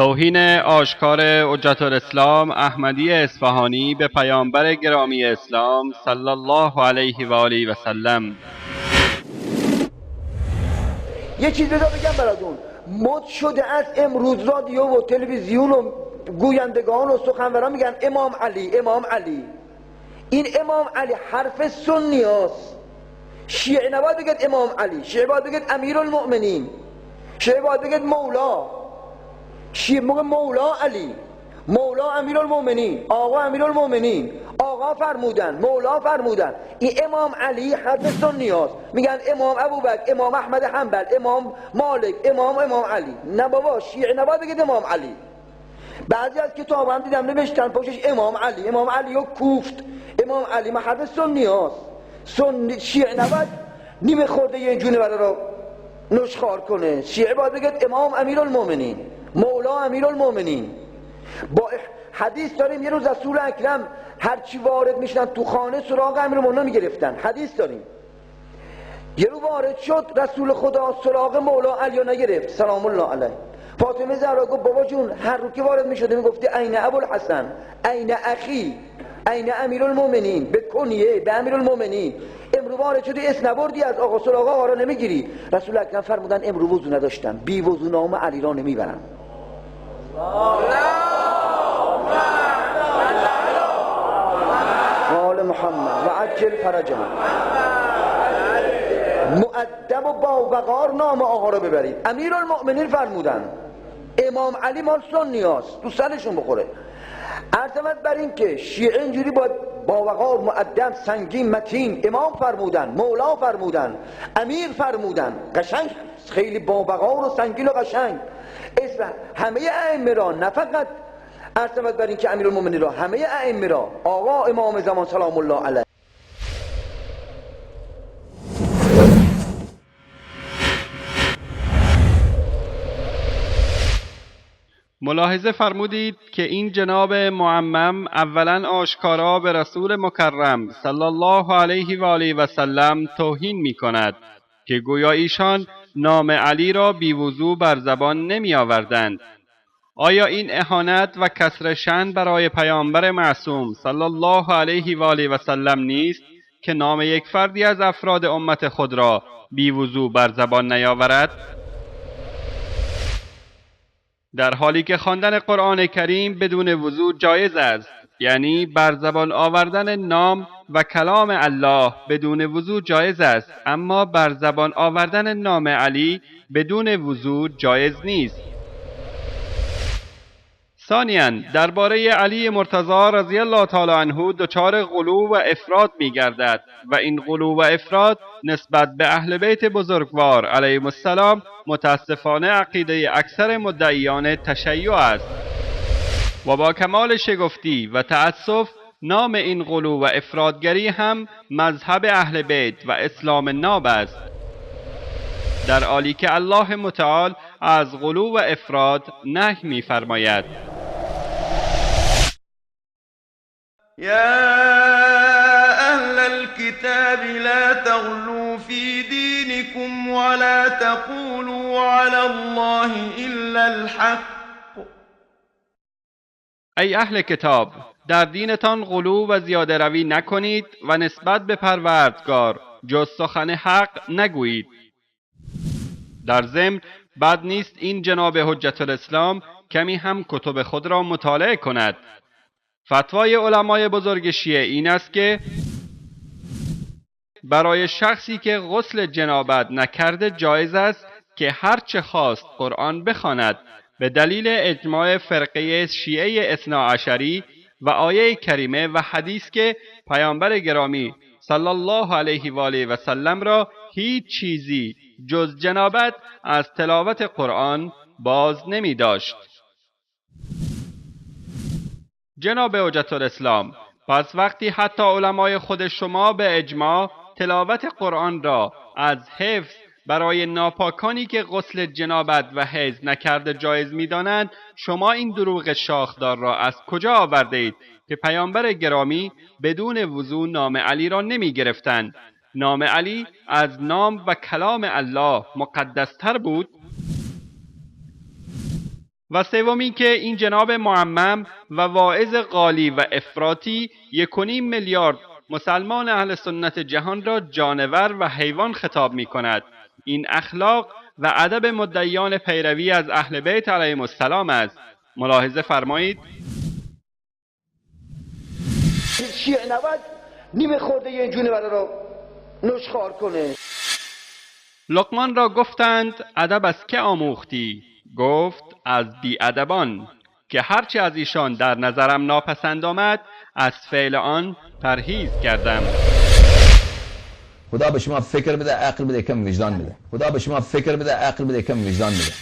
توهین آشکار حجت الاسلام احمدی اصفهانی به پیامبر گرامی اسلام صلی الله علیه و آله و سلم. یه چیز رو بگم براتون، مد شده از امروز رادیو و تلویزیون و گویندگان و سخنوران میگن امام علی امام علی. این امام علی حرف سنی هست. شیعه نباید بگید امام علی، شیعه باید بگید امیرالمؤمنین، شیعه باید بگید مولا. شیعه موقع مولا علی، مولا امیرالمؤمنین، آقا امیرالمؤمنین، آقا فرمودن، مولا فرمودن. این امام علی حرف سنی هست. میگن امام ابوبکر، امام احمد حنبل، امام مالک، امام علی. نه بابا، شیعه نباید بگید امام علی. بعضی از کتاب هم دیدم نوشتن پشتش امام علی، امام علی رو کوفت. امام علی حرف سنی هست. شیعه نباید نیمه خورده یه جونه برای رو نشخوار کنه. شیعه باید بگید امام امیرالمؤمنین، مولا امیرالمؤمنین. با حدیث داریم یه روز رسول اکرم هرچی وارد میشدن تو خانه سراغ امیرالمؤمنین میگرفتن. حدیث داریم یه رو وارد شد رسول خدا سراغ مولا علی نگرفت سلام الله علیه. فاطمه زهرا گفت بابا جون هر رو که وارد میشده میگفتی عین ابوالحسن، عین اخی، عین امیرالمؤمنین، به کنیه به امیرالمؤمنین. امرو وارد شدی اسم نبردی از آقا سراغ آقا را نمیگیری. رسول اکرم فرمودن امرو وضو نداشتم، بی وضو نام علی را نمیبرم. آل محمد و عجل فرجهم. مؤدب و با وقار نام آقا را ببرید. امیرالمؤمنین فرمودن امام علی مال سنی هست، تو سرشون بخوره. عرضمت بر این که شیعه اینجوری با وقار، مؤدب، سنگین، متین امام فرمودن، مولا فرمودن، امیر فرمودن. قشنگ، خیلی با وقار و سنگین و قشنگ. اسم همه ائمه را، نه فقط عرضمت بر این که امیرالمؤمنین را، همه ائمه را. آقا امام زمان سلام الله علیه. ملاحظه فرمودید که این جناب معمم اولا آشکارا به رسول مکرم صلی الله علیه و آله و سلم توهین می کند که گویا ایشان نام علی را بی وضو بر زبان نمی آوردند. آیا این اهانت و کسر شأن برای پیامبر معصوم صلی الله علیه و آله و سلم نیست که نام یک فردی از افراد امت خود را بی وضو بر زبان نیاورد؟ در حالی که خواندن قرآن کریم بدون وضو جایز است، یعنی بر زبان آوردن نام و کلام الله بدون وضو جایز است، اما بر زبان آوردن نام علی بدون وضو جایز نیست. ثانیاً درباره علی مرتضی رضی الله تعالی عنه دچار غلو و افراط می‌گردد و این غلو و افراط نسبت به اهل بیت بزرگوار علیهم السلام متاسفانه عقیده اکثر مدعیان تشیع است و با کمال شگفتی و تأسف نام این غلو و افراطگری هم مذهب اهل بیت و اسلام ناب است، در حالی که الله متعال از غلو و افراط نهی می‌فرماید. يا أهل الكتاب لا تغلوا في دينكم ولا تقولوا على الله إلا الحق. ای اهل کتاب، در دینتان غلو و زیاده روی نکنید و نسبت به پروردگار جز سخن حق نگویید. در ضمن بد نیست این جناب حجت الاسلام کمی هم کتب خود را مطالعه کند. فتوای علمای بزرگ شیعه این است که برای شخصی که غسل جنابت نکرده جایز است که هرچه خواست قرآن بخواند، به دلیل اجماع فرقه شیعه اثناعشری و آیه کریمه و حدیث که پیامبر گرامی صلی الله علیه و آله و سلم را هیچ چیزی جز جنابت از تلاوت قرآن باز نمی داشت. جناب حجت الاسلام، پس وقتی حتی علمای خود شما به اجماع تلاوت قرآن را از حفظ برای ناپاکانی که غسل جنابت و حیض نکرده جایز می‌دانند، شما این دروغ شاخدار را از کجا آورده اید که پیامبر گرامی بدون وضو نام علی را نمی گرفتند؟ نام علی از نام و کلام الله مقدستر بود. و سومی که این جناب معمم و واعظ غالی و افراطی 1.5 میلیارد مسلمان اهل سنت جهان را جانور و حیوان خطاب می کند. این اخلاق و ادب مدعیان پیروی از اهل بیت علیهم السلام است. ملاحظه فرمایید. شیعه نباید نیمه خورده یه جونور را نشخوار کنه. لقمان را گفتند ادب از که آموختی؟ گفت از بی‌ادبان که هرچه از ایشان در نظرم ناپسند آمد از فعل آن پرهیز کردم. خدا به شما فکر بده، عقل بده، کم وجدان بده. خدا به شما فکر بده، عقل بده، کم وجدان بده.